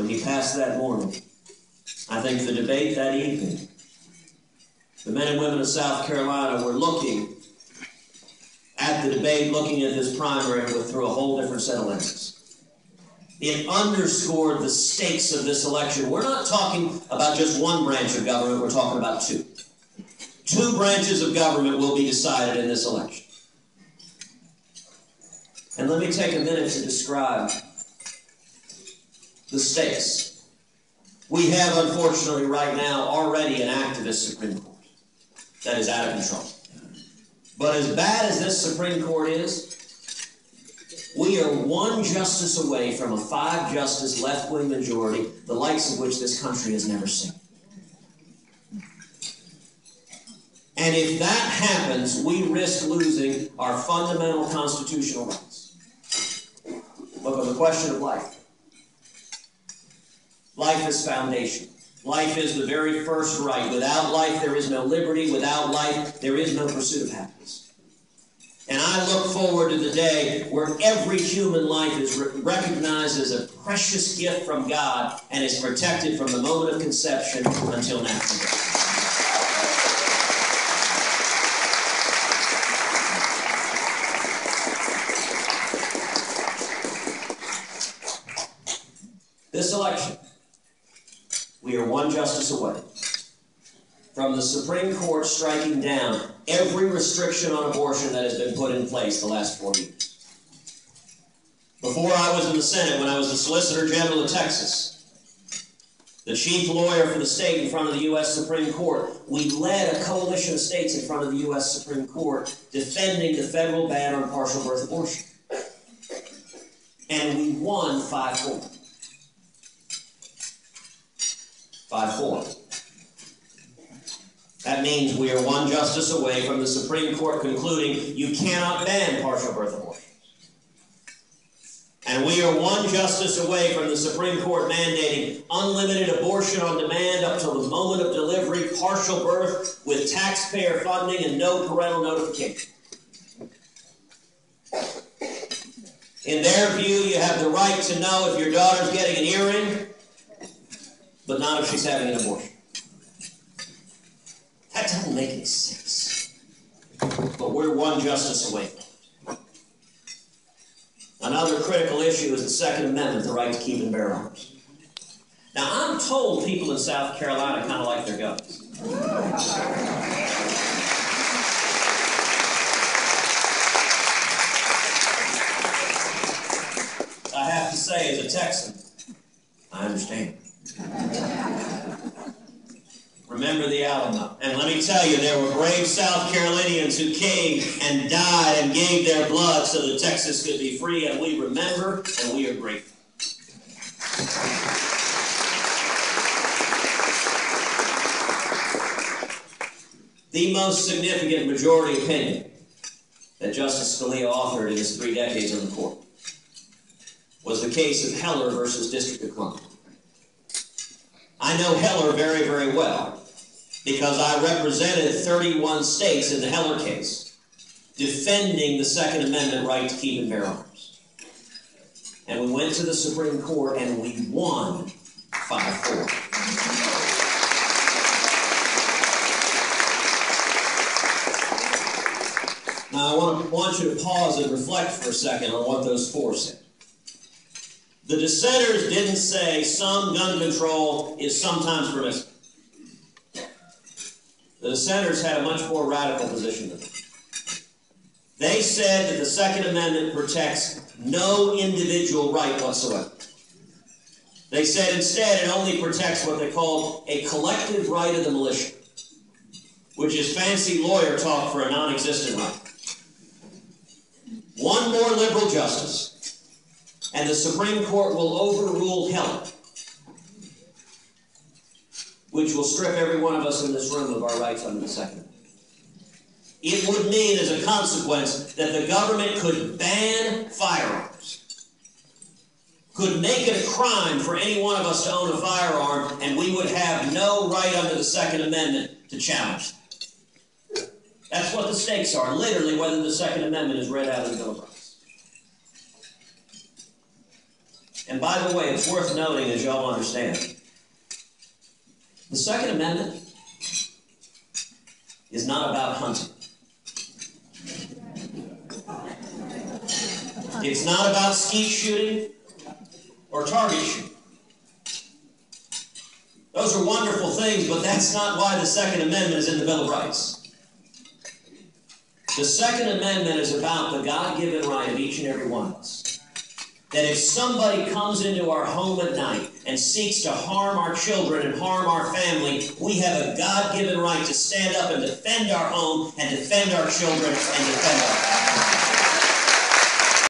when he passed that morning, I think the debate that evening, the men and women of South Carolina were looking at the debate, looking at this primary through a whole different set of lenses. It underscored the stakes of this election. We're not talking about just one branch of government, we're talking about two. Two branches of government will be decided in this election. And let me take a minute to describe the stakes. We have, unfortunately, right now, already an activist Supreme Court that is out of control. But as bad as this Supreme Court is, we are one justice away from a 5-justice left-wing majority, the likes of which this country has never seen. And if that happens, we risk losing our fundamental constitutional rights. Look, on the question of life. Life is foundation. Life is the very first right. Without life, there is no liberty. Without life, there is no pursuit of happiness. And I look forward to the day where every human life is recognized as a precious gift from God and is protected from the moment of conception until natural death. This election, we are one justice away from the Supreme Court striking down every restriction on abortion that has been put in place the last 4 years. Before I was in the Senate, when I was the Solicitor General of Texas, the chief lawyer for the state in front of the U.S. Supreme Court, we led a coalition of states in front of the U.S. Supreme Court defending the federal ban on partial birth abortion. And we won 5-4. 5-4. That means we are one justice away from the Supreme Court concluding you cannot ban partial birth abortions. And we are one justice away from the Supreme Court mandating unlimited abortion on demand up till the moment of delivery, partial birth with taxpayer funding and no parental notification. In their view, you have the right to know if your daughter's getting an earring, but not if she's having an abortion. That doesn't make any sense. But we're one justice away from it. Another critical issue is the Second Amendment, the right to keep and bear arms. Now, I'm told people in South Carolina kind of like their guns. I have to say, as a Texan, I understand. Remember the Alamo. And let me tell you, there were brave South Carolinians who came and died and gave their blood so that Texas could be free, and we remember and we are grateful. The most significant majority opinion that Justice Scalia authored in his 3 decades on the court was the case of Heller versus District of Columbia. I know Heller very, very well because I represented 31 states in the Heller case defending the Second Amendment right to keep and bear arms. And we went to the Supreme Court and we won 5-4. Now I want you to pause and reflect for a second on what those 4 said. The dissenters didn't say some gun control is sometimes permissible. The dissenters had a much more radical position than that. They said that the Second Amendment protects no individual right whatsoever. They said instead it only protects what they called a collective right of the militia, which is fancy lawyer talk for a non-existent right. One more liberal justice, and the Supreme Court will overrule Heller, which will strip every one of us in this room of our rights under the Second Amendment. It would mean, as a consequence, that the government could ban firearms, could make it a crime for any one of us to own a firearm, and we would have no right under the Second Amendment to challenge it. That's what the stakes are, literally, whether the Second Amendment is read out in the Bill of Rights. And by the way, it's worth noting, as y'all understand, the Second Amendment is not about hunting. It's not about skeet shooting or target shooting. Those are wonderful things, but that's not why the Second Amendment is in the Bill of Rights. The Second Amendment is about the God-given right of each and every one of us. That if somebody comes into our home at night and seeks to harm our children and harm our family, we have a God-given right to stand up and defend our home and defend our children and defend our family.